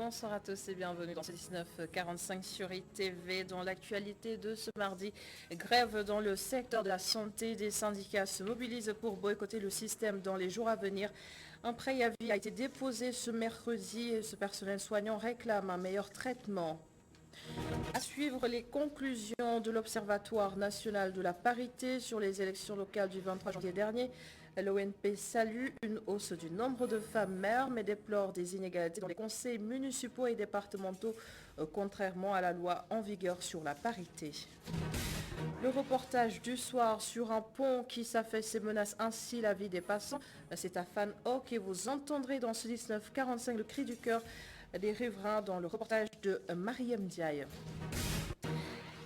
Bonsoir à tous et bienvenue dans ce 1945 sur ITV. Dans l'actualité de ce mardi, grève dans le secteur de la santé. Des syndicats se mobilisent pour boycotter le système dans les jours à venir. Un préavis a été déposé ce mercredi et ce personnel soignant réclame un meilleur traitement. À suivre les conclusions de l'Observatoire national de la parité sur les élections locales du 23 janvier dernier. L'ONP salue une hausse du nombre de femmes maires, mais déplore des inégalités dans les conseils municipaux et départementaux, contrairement à la loi en vigueur sur la parité. Le reportage du soir sur un pont qui s'affaisse et menace ainsi la vie des passants. C'est à Fan Hoc et vous entendrez dans ce 1945 le cri du cœur des riverains dans le reportage de Mariam Ndiaye.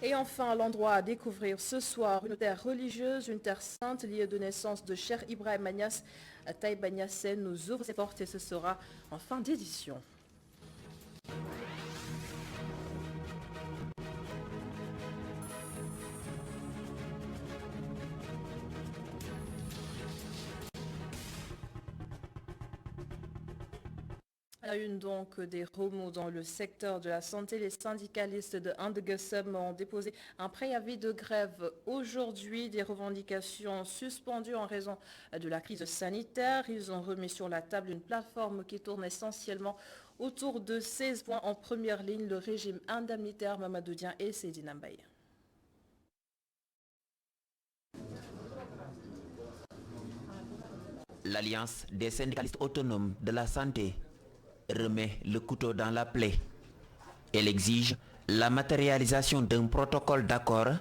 Et enfin, l'endroit à découvrir ce soir, une terre religieuse, une terre sainte liée de naissance de Cheikh Ibrahim Niasse. Taïba Niassène nous ouvre ses portes et ce sera en fin d'édition. À une donc des remous dans le secteur de la santé, les syndicalistes de Andegesem ont déposé un préavis de grève aujourd'hui. Des revendications suspendues en raison de la crise sanitaire. Ils ont remis sur la table une plateforme qui tourne essentiellement autour de 16 points. En première ligne, le régime indemnitaire, Mamadou Dieng et Seydi Nambaye. L'Alliance des syndicalistes autonomes de la santé remet le couteau dans la plaie. Elle exige la matérialisation d'un protocole d'accord,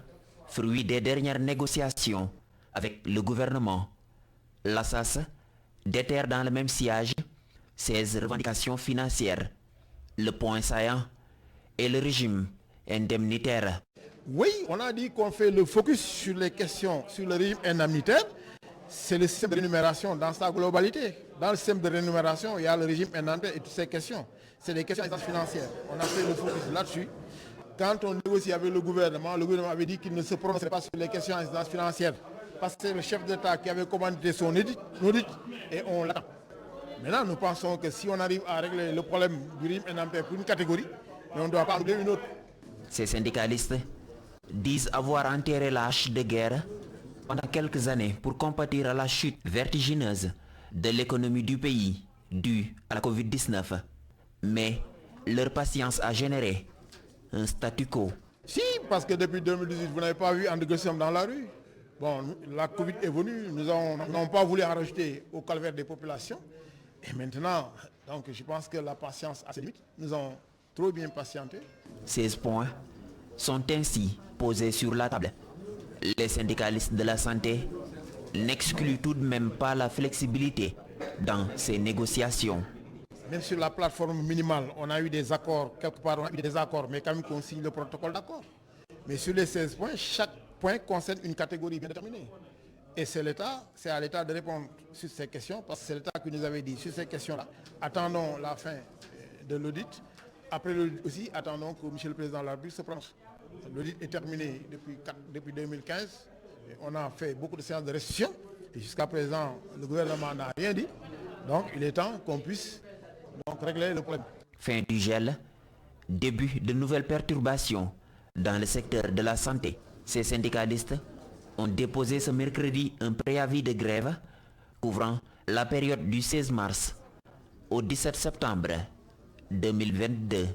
fruit des dernières négociations avec le gouvernement. L'Assas déterre dans le même sillage ses revendications financières. Le point saillant est le régime indemnitaire. Oui, on a dit qu'on fait le focus sur les questions, sur le régime indemnitaire. C'est le système de rémunération dans sa globalité. Dans le système de rémunération, il y a le régime indemnitaire et toutes ces questions. C'est des questions financières. On a fait le focus là-dessus. Quand on négocie avec le gouvernement avait dit qu'il ne se prononcerait pas sur les questions financières. Parce que c'est le chef d'État qui avait commandé son audit et on l'a. Maintenant, nous pensons que si on arrive à régler le problème du régime indemnitaire pour une catégorie, mais on ne doit pas régler une autre. Ces syndicalistes disent avoir enterré la hache de guerre pendant quelques années pour compatir à la chute vertigineuse de l'économie du pays due à la Covid-19. Mais leur patience a généré un statu quo. Si, parce que depuis 2018, vous n'avez pas vu Andegesem dans la rue. Bon, la Covid est venue, nous n'avons pas voulu en rajouter au calvaire des populations. Et maintenant, donc je pense que la patience a ses limites. Nous avons trop bien patienté. 16 points sont ainsi posés sur la table. Les syndicalistes de la santé n'excluent tout de même pas la flexibilité dans ces négociations. Même sur la plateforme minimale, on a eu des accords, quelque part on a eu des accords, mais quand même qu'on signe le protocole d'accord. Mais sur les 16 points, chaque point concerne une catégorie bien déterminée. Et c'est à l'État de répondre sur ces questions, parce que c'est l'État qui nous avait dit sur ces questions-là. Attendons la fin de l'audit. Après l'audit aussi, attendons que M. le Président de la République se prononce. L'audit est terminé depuis 2015. On a fait beaucoup de séances de restitution. Et jusqu'à présent, le gouvernement n'a rien dit. Donc il est temps qu'on puisse donc régler le problème. Fin du gel, début de nouvelles perturbations dans le secteur de la santé. Ces syndicalistes ont déposé ce mercredi un préavis de grève couvrant la période du 16 mars au 17 septembre 2022.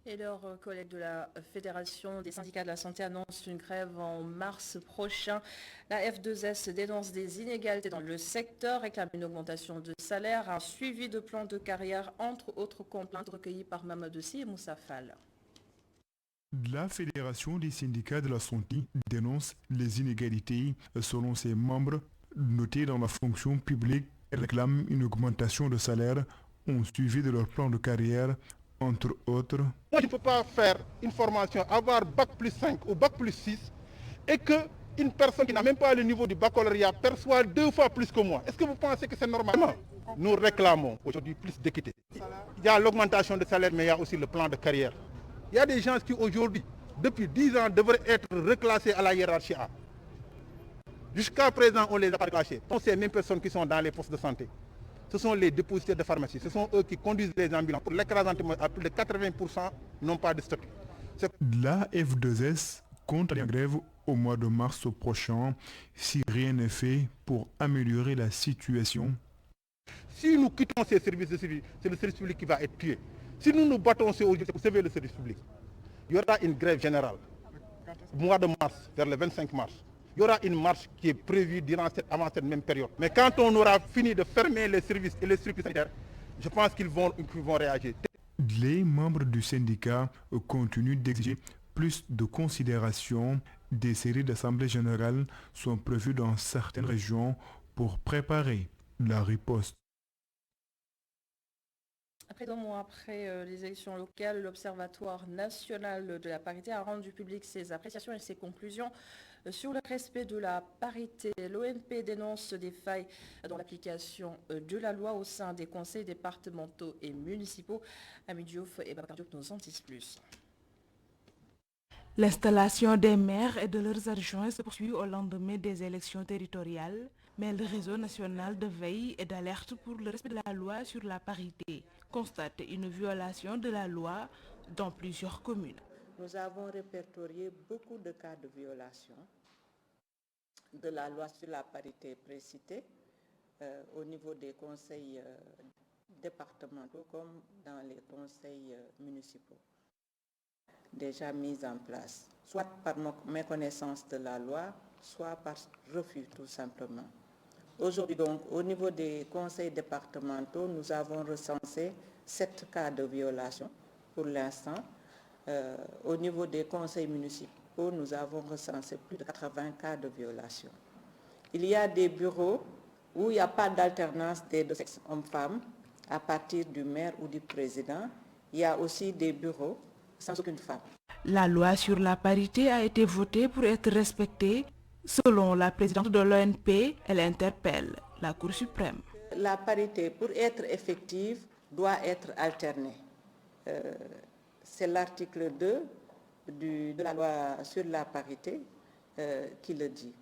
Et leurs collègues de la Fédération des syndicats de la santé annoncent une grève en mars prochain. La F2S dénonce des inégalités dans le secteur, réclame une augmentation de salaire, un suivi de plan de carrière, entre autres complaintes recueillies par Mamadou Sy et Moussa Fall. La Fédération des syndicats de la santé dénonce les inégalités selon ses membres notés dans la fonction publique et réclame une augmentation de salaire en suivi de leur plan de carrière, entre autres. Moi, je ne peux pas faire une formation, avoir bac plus 5 ou bac plus 6 et qu'une personne qui n'a même pas le niveau du baccalauréat perçoit 2 fois plus que moi. Est-ce que vous pensez que c'est normal? Nous réclamons aujourd'hui plus d'équité. Il y a l'augmentation de salaire, mais il y a aussi le plan de carrière. Il y a des gens qui aujourd'hui, depuis 10 ans, devraient être reclassés à la hiérarchie A. Jusqu'à présent, on ne les a pas reclassés. Ce sont ces mêmes personnes qui sont dans les postes de santé. ce sont les dépositaires de pharmacie. Ce sont eux qui conduisent les ambulances. Pour l'écrasante à plus de 80% n'ont pas de statut. La F2S compte aller en grève au mois de mars prochain si rien n'est fait pour améliorer la situation. Si nous quittons ces services de service, c'est le service public qui va être tué. Si nous nous battons aujourd'hui pour sauver le service public, il y aura une grève générale au mois de mars, vers le 25 mars. Il y aura une marche qui est prévue avant cette même période. Mais quand on aura fini de fermer les services et les structures sanitaires, je pense qu'ils vont réagir. Les membres du syndicat continuent d'exiger plus de considération. Des séries d'assemblées générales sont prévues dans certaines régions pour préparer la riposte. Après 2 mois après les élections locales, l'Observatoire national de la parité a rendu public ses appréciations et ses conclusions sur le respect de la parité. L'ONP dénonce des failles dans l'application de la loi au sein des conseils départementaux et municipaux. Ami Diouf et Babacar Diop nous en disent plus. L'installation des maires et de leurs adjoints se poursuit au lendemain des élections territoriales, mais le réseau national de veille et d'alerte pour le respect de la loi sur la parité constate une violation de la loi dans plusieurs communes. Nous avons répertorié beaucoup de cas de violation de la loi sur la parité précitée au niveau des conseils départementaux comme dans les conseils municipaux. Déjà mises en place, soit par méconnaissance de la loi, soit par refus tout simplement. Aujourd'hui donc, au niveau des conseils départementaux, nous avons recensé 7 cas de violation pour l'instant. Au niveau des conseils municipaux, nous avons recensé plus de 80 cas de violation. Il y a des bureaux où il n'y a pas d'alternance des deux sexes hommes-femmes à partir du maire ou du président. Il y a aussi des bureaux sans aucune femme. La loi sur la parité a été votée pour être respectée. Selon la présidente de l'ONP, elle interpelle la Cour suprême. La parité, pour être effective, doit être alternée. C'est l'article 2 de la loi sur la parité qui le dit.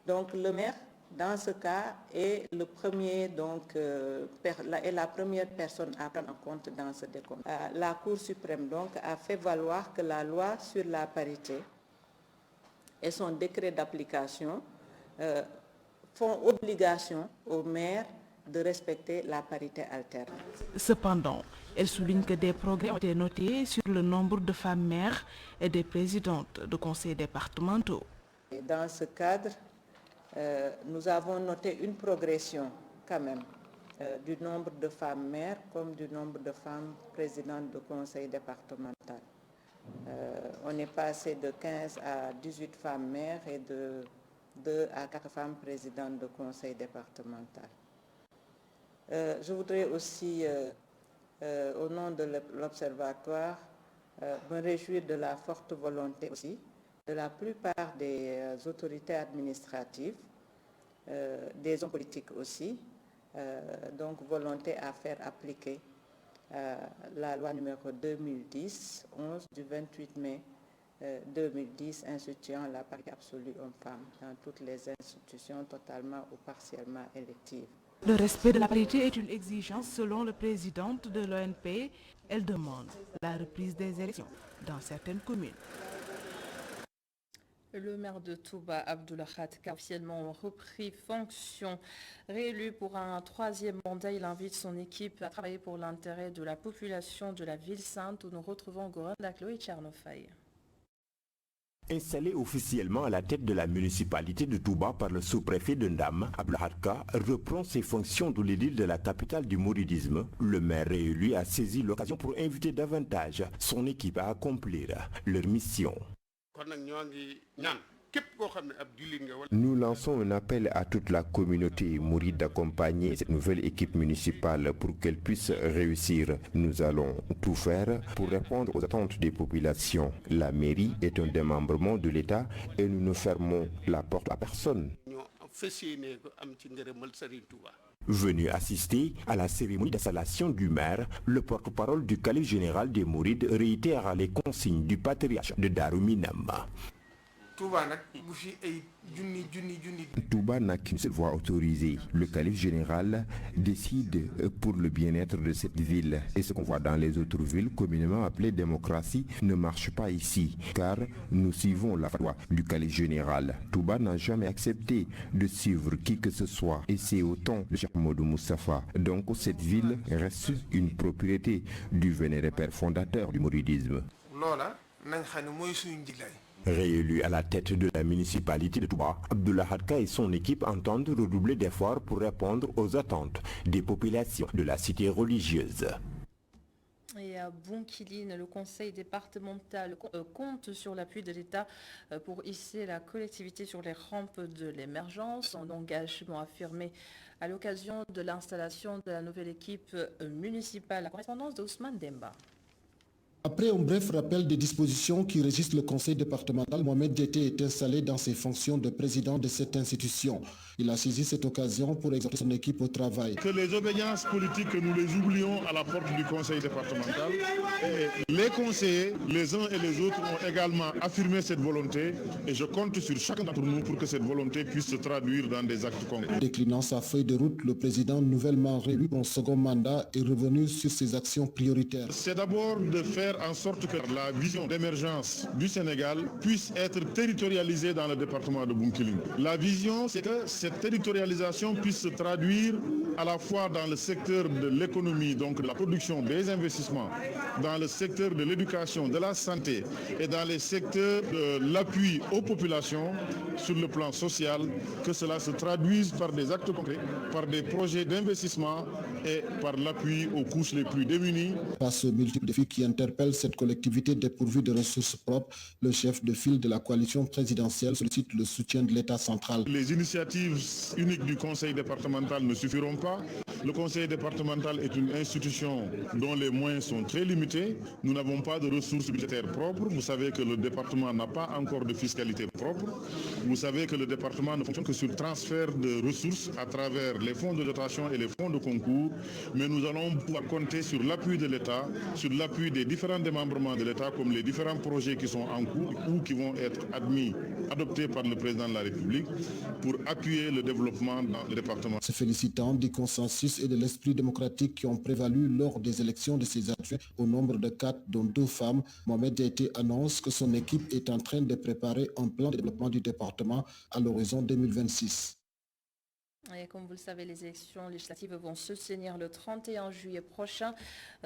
Donc le maire, dans ce cas, est le premier, est la première personne à prendre en compte dans ce décompte. La Cour suprême donc a fait valoir que la loi sur la parité et son décret d'application font obligation aux maires de respecter la parité alterne. Cependant, elle souligne que des progrès ont été notés sur le nombre de femmes maires et des présidentes de conseils départementaux. Et dans ce cadre, nous avons noté une progression quand même du nombre de femmes maires comme du nombre de femmes présidentes de conseil départemental. On est passé de 15 à 18 femmes maires et de 2 à 4 femmes présidentes de conseil départemental. Je voudrais aussi, au nom de l'Observatoire, me réjouir de la forte volonté aussi de la plupart des autorités administratives, des hommes politiques aussi, donc volonté à faire appliquer la loi numéro 2010-11 du 28 mai 2010 instituant la parité absolue homme-femme dans toutes les institutions totalement ou partiellement électives. Le respect de la parité est une exigence selon le président de l'ONP. Elle demande la reprise des élections dans certaines communes. Le maire de Touba, Abdoulaye Khatka, a officiellement repris fonction. Réélu pour un 3e mandat, il invite son équipe à travailler pour l'intérêt de la population de la ville sainte où nous retrouvons Goran Daklo et Tchernofaï. Installé officiellement à la tête de la municipalité de Touba par le sous-préfet de Ndam, Abdoulaye Khatka reprend ses fonctions de l'édile de la capitale du mouridisme. Le maire réélu a saisi l'occasion pour inviter davantage son équipe à accomplir leur mission. Nous lançons un appel à toute la communauté mouride d'accompagner cette nouvelle équipe municipale pour qu'elle puisse réussir. Nous allons tout faire pour répondre aux attentes des populations. La mairie est un démembrement de l'État et nous ne fermons la porte à personne. Venu assister à la cérémonie d'installation du maire, le porte-parole du calife général des Mourides réitère les consignes du patriarche de Darou Minam. Touba n'a qu'une seule voie autorisée. Le calife général décide pour le bien-être de cette ville. Et ce qu'on voit dans les autres villes communément appelées démocratie ne marche pas ici, car nous suivons la fatwa du calife général. Touba n'a jamais accepté de suivre qui que ce soit. Et c'est autant le Cheikh Modou Moustapha. Donc cette ville reste une propriété du vénéré père fondateur du mouridisme. Réélu à la tête de la municipalité de Touba, Abdullah Hadka et son équipe entendent redoubler d'efforts pour répondre aux attentes des populations de la cité religieuse. Et à Bounkiling, le conseil départemental compte sur l'appui de l'État pour hisser la collectivité sur les rampes de l'émergence. Un engagement affirmé à l'occasion de l'installation de la nouvelle équipe municipale. La correspondance d'Ousmane Demba. Après un bref rappel des dispositions qui régissent le conseil départemental, Mohamed Diété est installé dans ses fonctions de président de cette institution. Il a saisi cette occasion pour exhorter son équipe au travail. Que les obédiences politiques, que nous les oublions à la porte du conseil départemental. Et les conseillers, les uns et les autres, ont également affirmé cette volonté et je compte sur chacun d'entre nous pour que cette volonté puisse se traduire dans des actes concrets. Déclinant sa feuille de route, le président nouvellement réélu pour un second mandat est revenu sur ses actions prioritaires. C'est d'abord de faire en sorte que la vision d'émergence du Sénégal puisse être territorialisée dans le département de Bounkiling. La vision, c'est que cette territorialisation puisse se traduire à la fois dans le secteur de l'économie, donc de la production, des investissements, dans le secteur de l'éducation, de la santé et dans les secteurs de l'appui aux populations sur le plan social, que cela se traduise par des actes concrets, par des projets d'investissement et par l'appui aux couches les plus démunies. Face aux multiples défis qui interpellent cette collectivité dépourvue de ressources propres, le chef de file de la coalition présidentielle sollicite le soutien de l'État central. Les initiatives uniques du conseil départemental ne suffiront pas. Le conseil départemental est une institution dont les moyens sont très limités. Nous n'avons pas de ressources budgétaires propres. Vous savez que le département n'a pas encore de fiscalité propre. Vous savez que le département ne fonctionne que sur transfert de ressources à travers les fonds de dotation et les fonds de concours. Mais nous allons pouvoir compter sur l'appui de l'État, sur l'appui des différents démembrements de l'État, comme les différents projets qui sont en cours ou qui vont être adoptés par le président de la République pour appuyer le développement dans le département. Se félicitant du consensus et de l'esprit démocratique qui ont prévalu lors des élections de ses adjoints au nombre de 4, dont 2 femmes, Mohamed Diété annonce que son équipe est en train de préparer un plan de développement du département à l'horizon 2026. Et comme vous le savez, les élections législatives vont se tenir le 31 juillet prochain.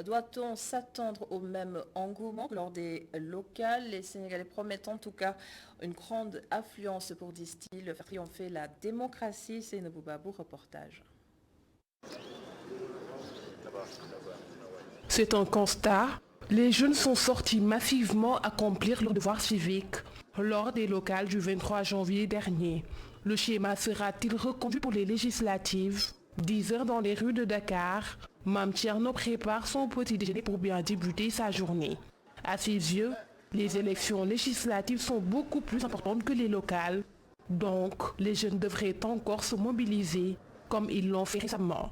Doit-on s'attendre au même engouement que lors des locales? Les Sénégalais promettent en tout cas une grande affluence pour, disent-ils, faire triompher la démocratie. C'est une Boubabou reportage. C'est un constat. Les jeunes sont sortis massivement accomplir leur devoir civique lors des locales du 23 janvier dernier. Le schéma sera-t-il reconduit pour les législatives? 10 heures dans les rues de Dakar, Mame Thierno prépare son petit déjeuner pour bien débuter sa journée. À ses yeux, les élections législatives sont beaucoup plus importantes que les locales. Donc, les jeunes devraient encore se mobiliser comme ils l'ont fait récemment.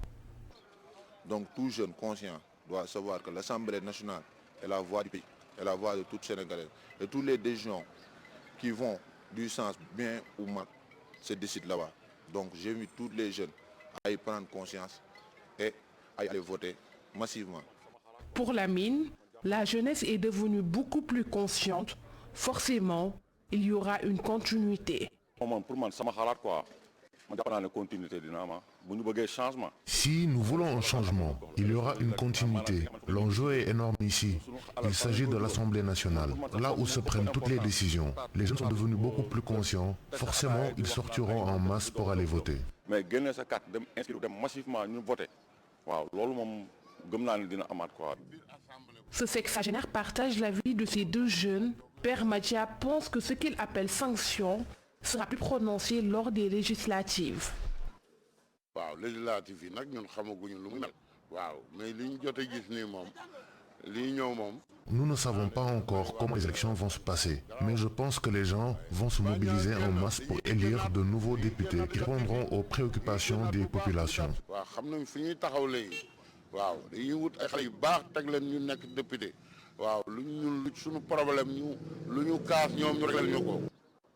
Donc, tout jeune conscient doit savoir que l'Assemblée nationale est la voix du pays, est la voix de toutes les Sénégalais. Et toutes les décisions qui vont du sens bien ou mal se décident là-bas. Donc, j'invite tous les jeunes à y prendre conscience et à y aller voter massivement. Pour Lamine, la jeunesse est devenue beaucoup plus consciente. Forcément, il y aura une continuité. Si nous voulons un changement, il y aura une continuité. L'enjeu est énorme ici. Il s'agit de l'Assemblée nationale, là où se prennent toutes les décisions. Les jeunes sont devenus beaucoup plus conscients. Forcément, ils sortiront en masse pour aller voter. Ce sexagénaire partage l'avis de ces 2 jeunes. Père Madia pense que ce qu'il appelle sanction sera plus prononcé lors des législatives. Nous ne savons pas encore comment les élections vont se passer, mais je pense que les gens vont se mobiliser en masse pour élire de nouveaux députés qui répondront aux préoccupations des populations.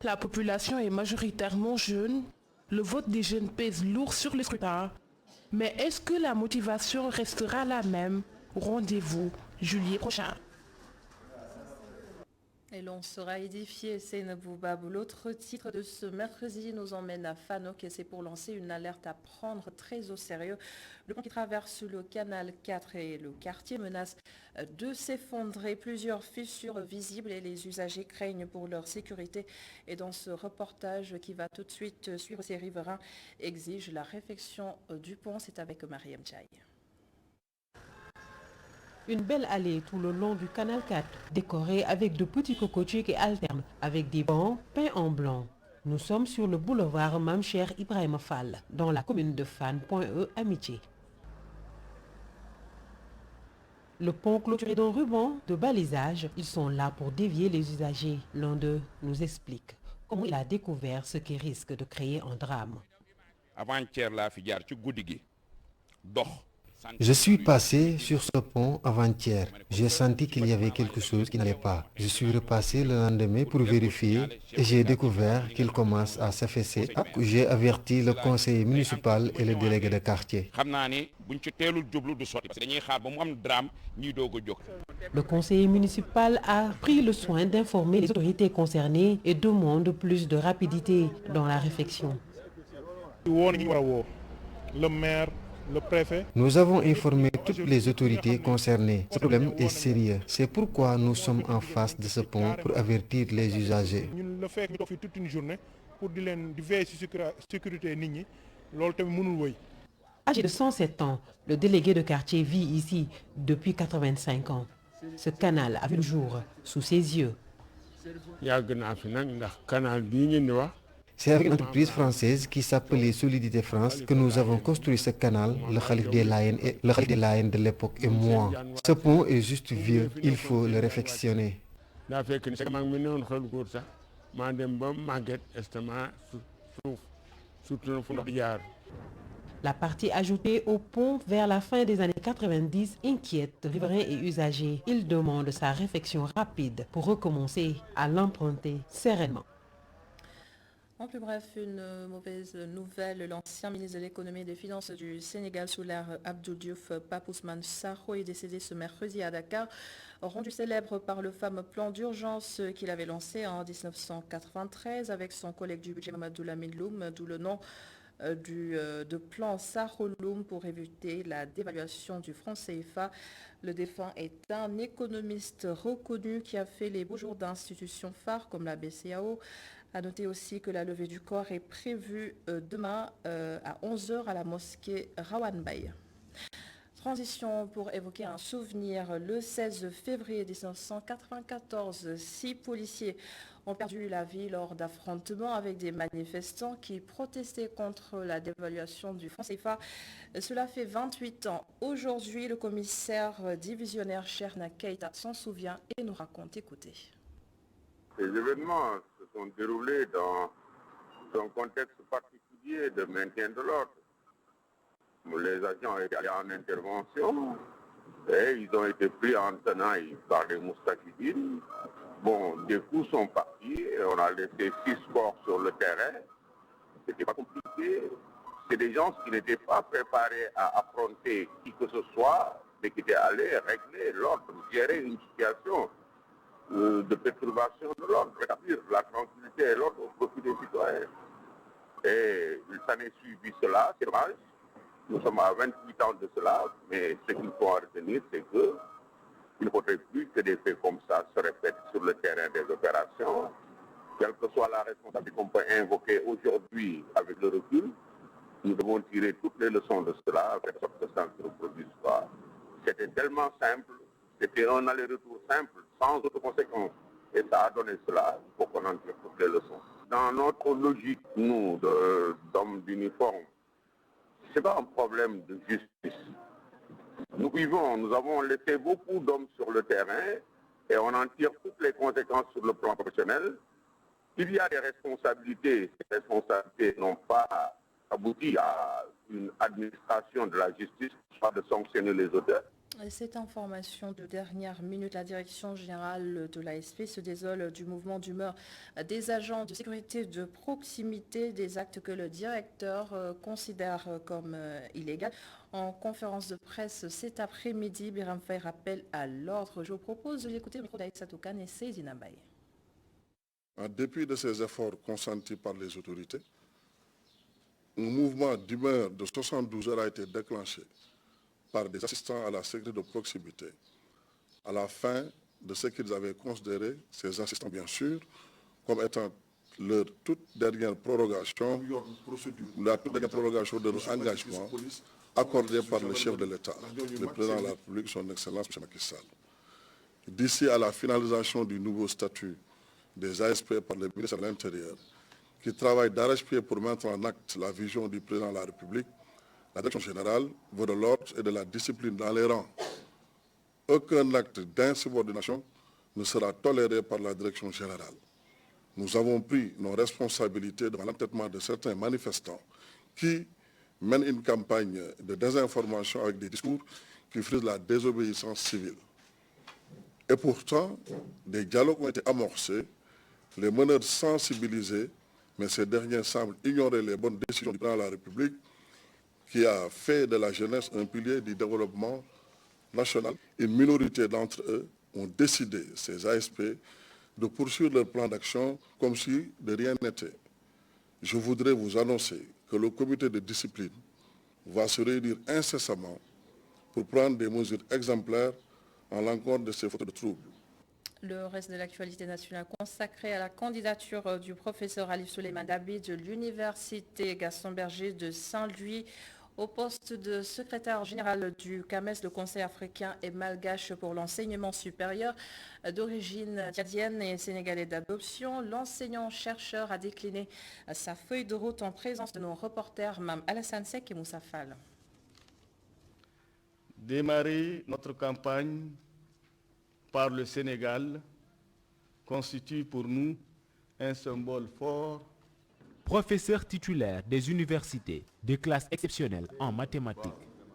La population est majoritairement jeune. Le vote des jeunes pèse lourd sur les scrutins. Mais est-ce que la motivation restera la même? Rendez-vous juillet prochain. Et l'on sera édifié, Seynabou Babou. L'autre titre de ce mercredi nous emmène à Fanok et c'est pour lancer une alerte à prendre très au sérieux. Le pont qui traverse le canal 4 et le quartier menace de s'effondrer. Plusieurs fissures visibles et les usagers craignent pour leur sécurité. Et dans ce reportage qui va tout de suite suivre, ces riverains exigent la réfection du pont. C'est avec Mariam Tchaï. Une belle allée tout le long du canal 4, décorée avec de petits cocotiers qui alternent avec des bancs peints en blanc. Nous sommes sur le boulevard Mamcher Ibrahim Fall, dans la commune de Fan.e Amitié. Le pont clôturé d'un ruban de balisage, ils sont là pour dévier les usagers. L'un d'eux nous explique comment il a découvert ce qui risque de créer un drame. Je suis passé sur ce pont avant-hier. J'ai senti qu'il y avait quelque chose qui n'allait pas. Je suis repassé le lendemain pour vérifier et j'ai découvert qu'il commence à s'affaisser. J'ai averti le conseiller municipal et le délégué de quartier. Le conseiller municipal a pris le soin d'informer les autorités concernées et demande plus de rapidité dans la réflexion. Le maire, le préfet. Nous avons informé toutes les autorités concernées. Ce problème est sérieux. C'est pourquoi nous sommes en face de ce pont pour avertir les usagers. Le fait que nous fait toute une journée pour veiller sur la sécurité des gens. Âgé de 107 ans, le délégué de quartier vit ici depuis 85 ans. Ce canal a vu le jour sous ses yeux. C'est avec une entreprise française qui s'appelait Solidité France que nous avons construit ce canal, le Khalif des Layènes de l'époque et moi. Ce pont est juste vieux, il faut le réfectionner. La partie ajoutée au pont vers la fin des années 90 inquiète riverains et usagers. Ils demandent sa réfection rapide pour recommencer à l'emprunter sereinement. En plus bref, une mauvaise nouvelle. L'ancien ministre de l'économie et des finances du Sénégal sous l'ère Abdou Diouf, Pape Ousmane Sakho, est décédé ce mercredi à Dakar, rendu célèbre par le fameux plan d'urgence qu'il avait lancé en 1993 avec son collègue du budget Mamadou Lamine Loum, d'où le nom de plan Sakho-Loum pour éviter la dévaluation du franc CFA. Le défunt est un économiste reconnu qui a fait les beaux jours d'institutions phares comme la BCEAO. A noter aussi que la levée du corps est prévue demain à 11h à la mosquée Rawan Bay. Transition pour évoquer un souvenir. Le 16 février 1994, 6 policiers ont perdu la vie lors d'affrontements avec des manifestants qui protestaient contre la dévaluation du franc CFA. Cela fait 28 ans. Aujourd'hui, le commissaire divisionnaire Cherna Keita s'en souvient et nous raconte. Écoutez. Ces événements se sont déroulés dans un contexte particulier de maintien de l'ordre. Les agents étaient allés en intervention et ils ont été pris en tenaille par les moustakidines. Bon, des coups sont partis et on a laissé 6 corps sur le terrain. C'était pas compliqué. C'est des gens qui n'étaient pas préparés à affronter qui que ce soit, mais qui étaient allés régler l'ordre, gérer une situation de perturbation de l'ordre, rétablir la tranquillité et l'ordre au profit des citoyens. Et il s'en est suivi cela, c'est dommage. Nous sommes à 28 ans de cela, mais ce qu'il faut en retenir, c'est qu'il ne faudrait plus que des faits comme ça se répètent sur le terrain des opérations. Quelle que soit la responsabilité qu'on peut invoquer aujourd'hui avec le recul, nous devons tirer toutes les leçons de cela, avec sorte que ça ne se reproduise pas. C'était tellement simple, c'était un aller-retour simple, sans autres conséquences. Et ça a donné cela, il faut qu'on en tire toutes les leçons. Dans notre logique, nous, d'hommes d'uniforme, ce n'est pas un problème de justice. Nous avons laissé beaucoup d'hommes sur le terrain et on en tire toutes les conséquences sur le plan professionnel. Il y a des responsabilités. Ces responsabilités n'ont pas abouti à une administration de la justice, soit de sanctionner les auteurs. Cette information de dernière minute, la direction générale de l'ASP se désole du mouvement d'humeur des agents de sécurité de proximité, des actes que le directeur considère comme illégaux. En conférence de presse cet après-midi, Biram Faye rappelle à l'ordre. Je vous propose de l'écouter au micro d'Aïssa Toukane et Seydina Mbaye. En dépit de ces efforts consentis par les autorités, un mouvement d'humeur de 72 heures a été déclenché par des assistants à la sécurité de proximité, à la fin de ce qu'ils avaient considéré, ces assistants bien sûr, comme étant leur toute dernière prorogation, la toute dernière prorogation de leur engagement accordée par le chef de l'État, le président de la République, son Excellence M. Macky Sall. D'ici à la finalisation du nouveau statut des ASP par le ministre de l'Intérieur, qui travaille d'arrache-pied pour mettre en acte la vision du président de la République, la direction générale veut de l'ordre et de la discipline dans les rangs. Aucun acte d'insubordination ne sera toléré par la direction générale. Nous avons pris nos responsabilités devant l'entêtement de certains manifestants qui mènent une campagne de désinformation avec des discours qui frisent la désobéissance civile. Et pourtant, des dialogues ont été amorcés, les meneurs sensibilisés, mais ces derniers semblent ignorer les bonnes décisions du président de la République qui a fait de la jeunesse un pilier du développement national. Une minorité d'entre eux ont décidé, ces ASP, de poursuivre leur plan d'action comme si de rien n'était. Je voudrais vous annoncer que le comité de discipline va se réunir incessamment pour prendre des mesures exemplaires en l'encontre de ces fautes de troubles. Le reste de l'actualité nationale consacrée à la candidature du professeur Alif Souleymane Dabi de l'Université Gaston Berger de Saint-Louis au poste de secrétaire général du CAMES, le Conseil africain et malgache pour l'enseignement supérieur d'origine tchadienne et sénégalais d'adoption. L'enseignant-chercheur a décliné sa feuille de route en présence de nos reporters Mme Alassane Sek et Moussa Fall. Démarrer notre campagne par le Sénégal constitue pour nous un symbole fort. Professeur titulaire des universités de classe exceptionnelle en mathématiques,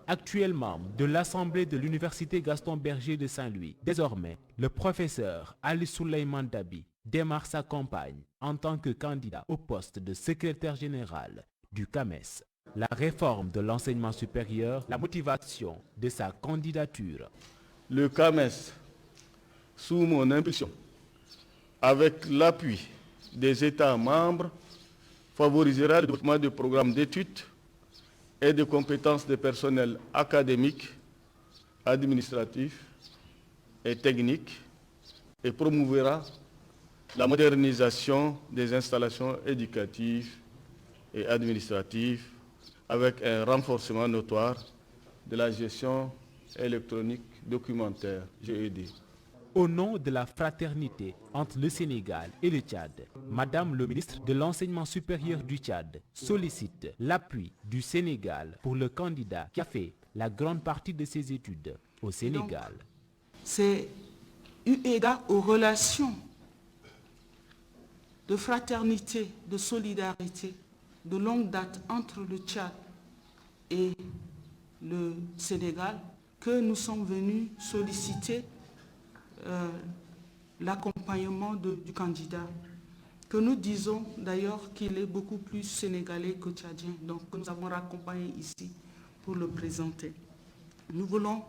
actuellement de l'Assemblée de l'Université Gaston Berger de Saint-Louis. Désormais, le professeur Ali Souleymane Dabi démarre sa campagne en tant que candidat au poste de secrétaire général du CAMES. La réforme de l'enseignement supérieur, la motivation de sa candidature. Le CAMES, sous mon impulsion, avec l'appui des États membres, favorisera le développement de programmes d'études et de compétences des personnels académiques, administratifs et techniques et promouvera la modernisation des installations éducatives et administratives avec un renforcement notoire de la gestion électronique documentaire, GED. Au nom de la fraternité entre le Sénégal et le Tchad, Madame le ministre de l'Enseignement supérieur du Tchad sollicite l'appui du Sénégal pour le candidat qui a fait la grande partie de ses études au Sénégal. C'est eu égard aux relations de fraternité, de solidarité, de longue date entre le Tchad et le Sénégal que nous sommes venus solliciter l'accompagnement du candidat, que nous disons d'ailleurs qu'il est beaucoup plus sénégalais que tchadien, donc nous avons raccompagné ici pour le présenter. Nous voulons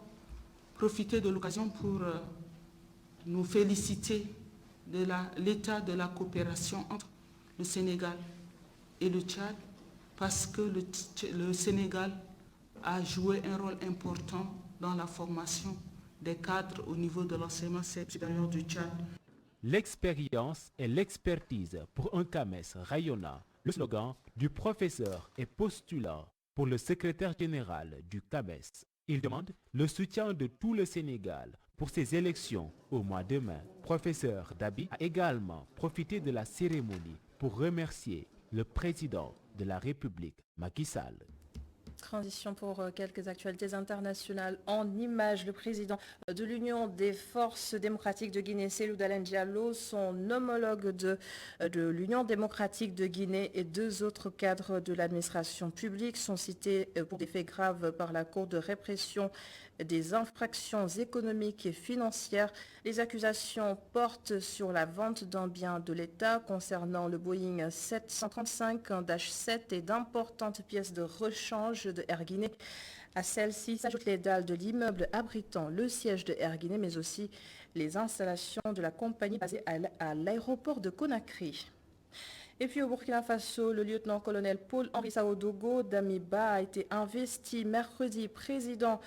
profiter de l'occasion pour nous féliciter de l'état de la coopération entre le Sénégal et le Tchad, parce que le Sénégal a joué un rôle important dans la formation des cadres au niveau de l'enseignement supérieur du Tchad. L'expérience et l'expertise pour un CAMES rayonnant. Le slogan du professeur est postulant pour le secrétaire général du CAMES. Il demande le soutien de tout le Sénégal pour ces élections au mois de mai. Professeur Dabi a également profité de la cérémonie pour remercier le président de la République, Macky Sall. Transition pour quelques actualités internationales en images. Le président de l'Union des forces démocratiques de Guinée, Cellou Dalein Diallo, son homologue de l'Union démocratique de Guinée et deux autres cadres de l'administration publique sont cités pour des faits graves par la Cour de répression des infractions économiques et financières. Les accusations portent sur la vente d'un bien de l'État concernant le Boeing 735-7 et d'importantes pièces de rechange de Air Guinée. À celles-ci s'ajoutent les dalles de l'immeuble abritant le siège de Air Guinée, mais aussi les installations de la compagnie basée à l'aéroport de Conakry. Et puis au Burkina Faso, le lieutenant-colonel Paul-Henri Saodogo Damiba a été investi mercredi président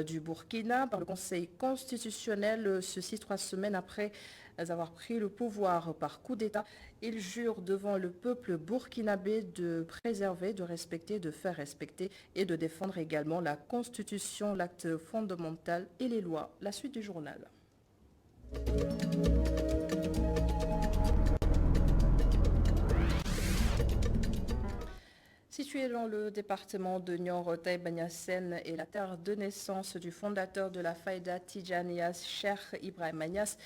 du Burkina par le Conseil constitutionnel, ceci 3 semaines après avoir pris le pouvoir par coup d'État. Il jure devant le peuple burkinabé de préserver, de respecter, de faire respecter et de défendre également la Constitution, l'acte fondamental et les lois. La suite du journal. Situé dans le département de Nioro, Taïba-Niassène est la terre de naissance du fondateur de la Faïda Tijaniyya, Cheikh Ibrahima Niass.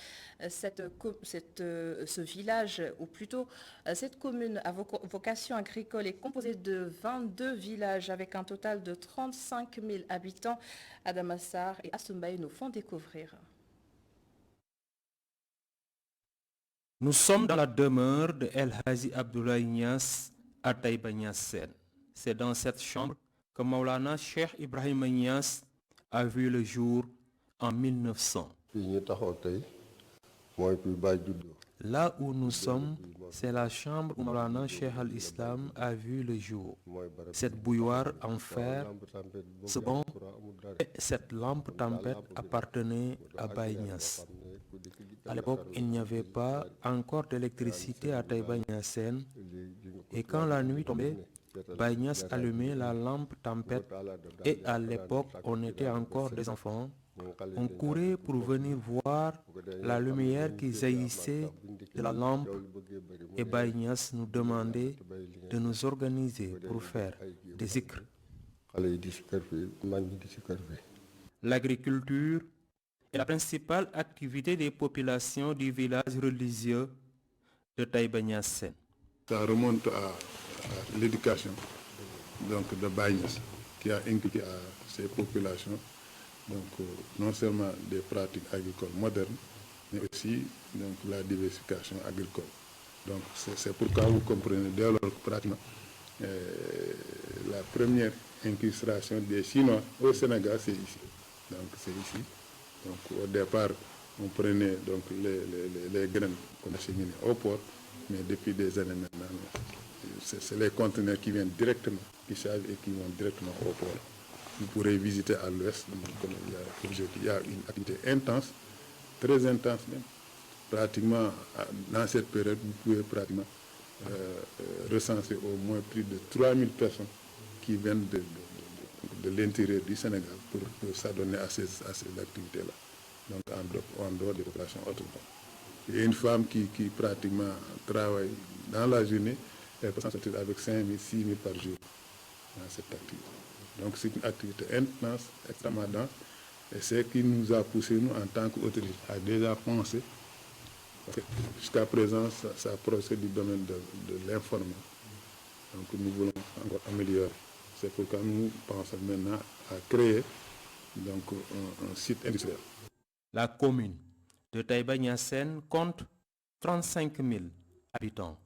Ce village, ou plutôt cette commune à vocation agricole est composée de 22 villages avec un total de 35 000 habitants. Adamassar et Assumbaye nous font découvrir. Nous sommes dans la demeure de El Haji Abdoulaye Niass à Taïba-Niassène. C'est dans cette chambre que Maulana Cheikh Ibrahima Niass a vu le jour en 1900. Là où nous sommes, c'est la chambre où Maulana Cheikh al-Islam a vu le jour. Cette bouilloire en fer, ce banc et cette lampe tempête appartenaient à Baye Niass. À l'époque, il n'y avait pas encore d'électricité à Taïba-Niassène et quand la nuit tombait, Baye Niass allumait la lampe tempête et à l'époque, on était encore des enfants. On courait pour venir voir la lumière qui jaillissait de la lampe et Baye Niass nous demandait de nous organiser pour faire des zikr. L'agriculture est la principale activité des populations du village religieux de Taïba-Niassène. Ça remonte à l'éducation de Baye Niass qui a inculqué à ces populations non seulement des pratiques agricoles modernes, mais aussi la diversification agricole. Donc c'est pourquoi vous comprenez dès lors que pratiquement la première incrustation des Chinois au Sénégal, c'est ici. Donc c'est ici. Donc au départ, on prenait les graines qu'on acheminait au port, mais depuis des années maintenant, c'est les conteneurs qui viennent directement, qui chargent et qui vont directement au port. Vous pourrez visiter à l'ouest, il y a une activité intense, très intense même. Pratiquement, dans cette période, vous pouvez pratiquement recenser au moins plus de 3000 personnes qui viennent de l'intérieur du Sénégal pour s'adonner à ces activités-là, donc en dehors des populations autochtones. Il y a une femme qui pratiquement travaille dans la journée, elle peut s'en sortir avec 5 000, 6 000 par jour dans cette activité. Donc c'est une activité intense, extrêmement dense, et c'est ce qui nous a poussé, nous, en tant qu'autorités, à déjà penser, parce que jusqu'à présent, ça procède du domaine de l'informel. Donc nous voulons encore améliorer. C'est pourquoi nous pensons maintenant à créer un site industriel. La commune de Taïba-Niassène compte 35 000 habitants.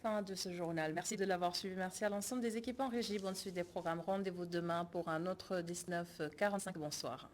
Fin de ce journal. Merci de l'avoir suivi. Merci à l'ensemble des équipes en régie. Bonne suite des programmes. Rendez-vous demain pour un autre 19h45. Bonsoir.